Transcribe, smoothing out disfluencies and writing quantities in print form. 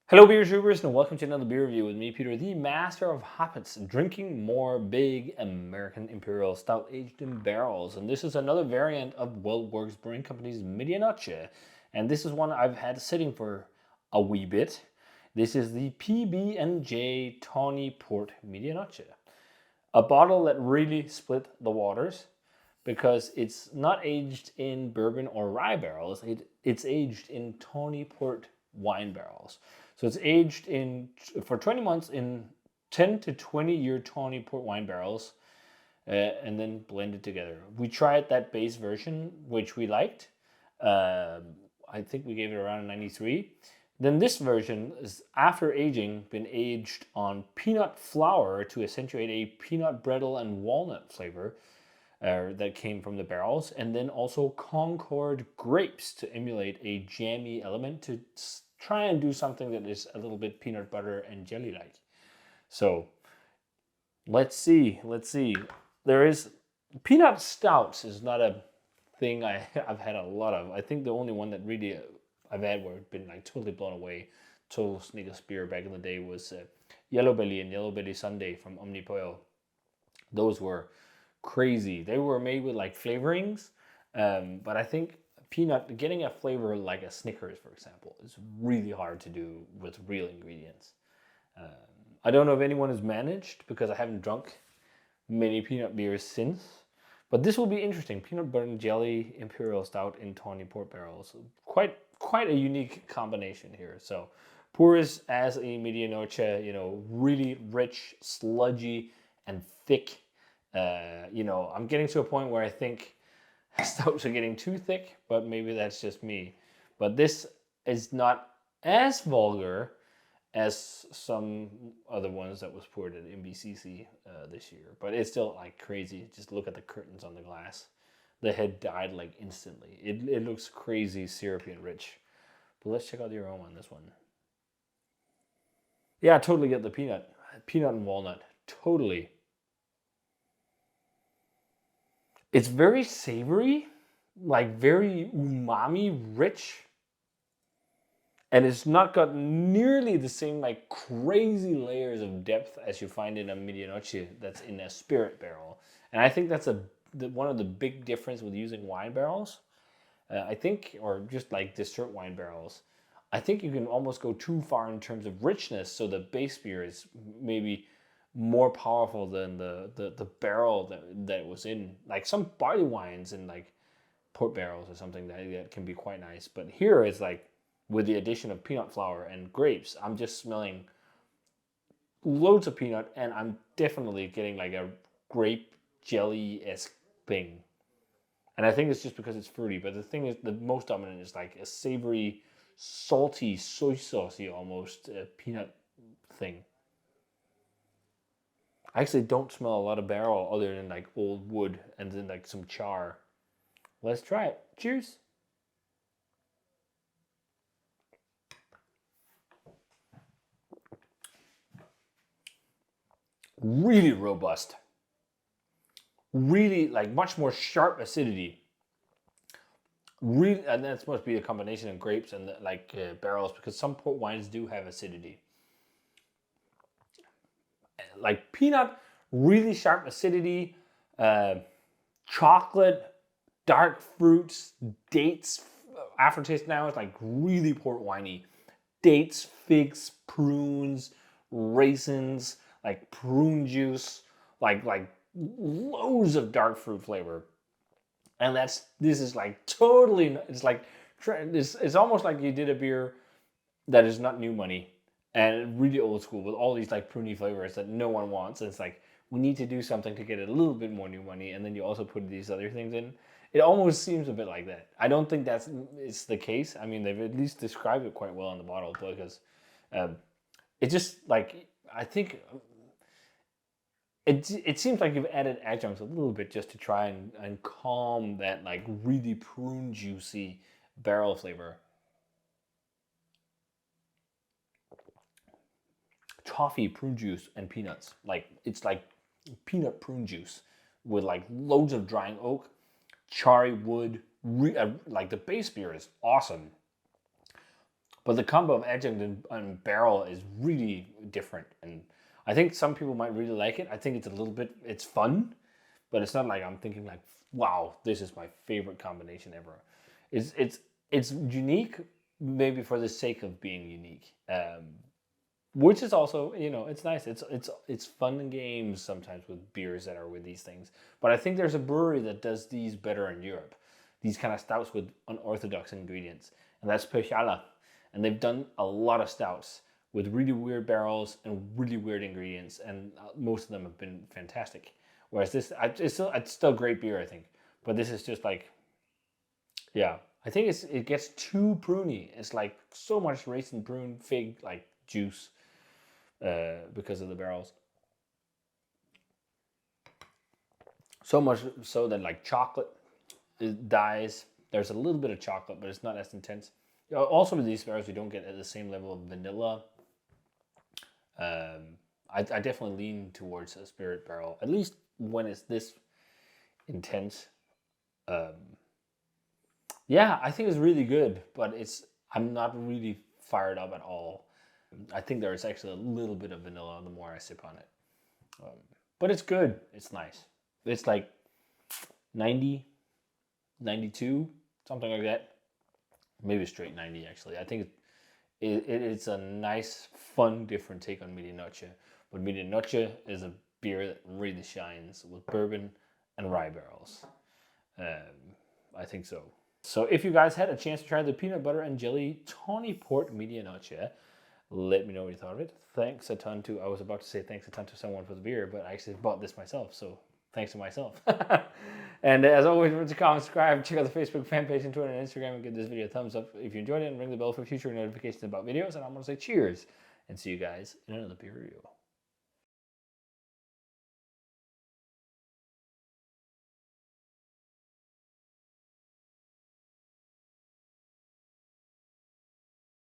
Hello, beer tubers, and welcome to another beer review with me, Peter, the master of hoppets, drinking more big American Imperial Stout aged in barrels. And this is another variant of WeldWerks Brewing Company's Medianoche. And this is one I've had sitting for a wee bit. This is the PB&J Tawny Port Medianoche. A bottle that really split the waters because it's not aged in bourbon or rye barrels. It's aged in Tawny Port wine barrels. So it's aged for 20 months in 10 to 20-year Tawny Port wine barrels, and then blended together. We tried that base version, which we liked. I think we gave it around a 93. Then this version is, after aging, been aged on peanut flour to accentuate a peanut brittle and walnut flavor that came from the barrels, and then also Concord grapes to emulate a jammy element to try and do something that is a little bit peanut butter and jelly like. So let's see. There is peanut stouts is not a thing I've had a lot of. I think the only one that really I've had where I've been like totally blown away, total sneak of spear back in the day was Yellow Belly and Yellow Belly Sunday from Imperial. Those were crazy. They were made with like flavorings, but I think getting a flavor like a Snickers, for example, is really hard to do with real ingredients. I don't know if anyone has managed because I haven't drunk many peanut beers since, but this will be interesting. Peanut butter and jelly Imperial Stout in Tawny Port barrels. Quite a unique combination here. So pours as a Medianoche, really rich, sludgy, and thick. I'm getting to a point where I think stouts are getting too thick, but maybe that's just me. But this is not as vulgar as some other ones that was poured at MBCC this year. But it's still like crazy. Just look at the curtains on the glass. The head died like instantly. It looks crazy syrupy and rich. But let's check out the aroma on this one. Yeah, I totally get the peanut and walnut. Totally. It's very savory, like very umami rich. And it's not got nearly the same like crazy layers of depth as you find in a Medianoche that's in a spirit barrel. And I think that's one of the big difference with using wine barrels. I think, or just like dessert wine barrels, I think you can almost go too far in terms of richness. So the base beer is maybe more powerful than the barrel that it was in. Like some barley wines in like port barrels or something that can be quite nice. But here it's like with the addition of peanut flour and grapes, I'm just smelling loads of peanut, and I'm definitely getting like a grape jelly-esque thing. And I think it's just because it's fruity. But the thing is, the most dominant is like a savory, salty, soy saucy almost peanut thing. I actually don't smell a lot of barrel other than like old wood and then like some char. Let's try it. Cheers. Really robust. Really like much more sharp acidity. Really, and that supposed to be a combination of grapes and barrels, because some port wines do have acidity. Like peanut, really sharp acidity, chocolate, dark fruits, dates. Aftertaste now is like really port winey. Dates, figs, prunes, raisins, like prune juice, like loads of dark fruit flavor. And this is like totally. It's almost like you did a beer that is not new money and really old school with all these like pruny flavors that no one wants. And it's like, we need to do something to get it a little bit more new money, and then you also put these other things in. It almost seems a bit like that. I don't think it's the case. I mean, they've at least described it quite well on the bottle, because it just like, I think it seems like you've added adjuncts a little bit just to try and calm that like really prune juicy barrel flavor. Toffee, prune juice, and peanuts. Like, it's like peanut prune juice with like loads of drying oak, charry wood. Like the base beer is awesome. But the combo of aged and barrel is really different, and I think some people might really like it. I think it's a little bit, it's fun, but it's not like I'm thinking like, wow, this is my favorite combination ever. It's unique, maybe for the sake of being unique, which is also, you know, it's nice. It's fun and games sometimes with beers that are with these things. But I think there's a brewery that does these better in Europe. These kind of stouts with unorthodox ingredients, and that's Imperial. And they've done a lot of stouts with really weird barrels and really weird ingredients, and most of them have been fantastic. Whereas this, it's still great beer, I think. But this is just like, yeah, I think it gets too pruny. It's like so much raisin, prune, fig, like juice, because of the barrels. So much so that like chocolate, it dies. There's a little bit of chocolate, but it's not as intense. Also with these barrels, you don't get at the same level of vanilla. I definitely lean towards a spirit barrel, at least when it's this intense. Yeah, I think it's really good, but I'm not really fired up at all. I think there is actually a little bit of vanilla the more I sip on it. But it's good. It's nice. It's like 90, 92, something like that. Maybe straight 90, actually. I think it's a nice, fun, different take on Medianoche. But Medianoche is a beer that really shines with bourbon and rye barrels. I think so. So if you guys had a chance to try the peanut butter and jelly Tawny Port Medianoche, let me know what you thought of it. Thanks a ton to, I was about to say thanks a ton to someone for the beer, but I actually bought this myself, so thanks to myself. And as always, remember to comment, subscribe, check out the Facebook fan page and Twitter and Instagram, and give this video a thumbs up if you enjoyed it, and ring the bell for future notifications about videos. And I'm going to say cheers, and see you guys in another beer review.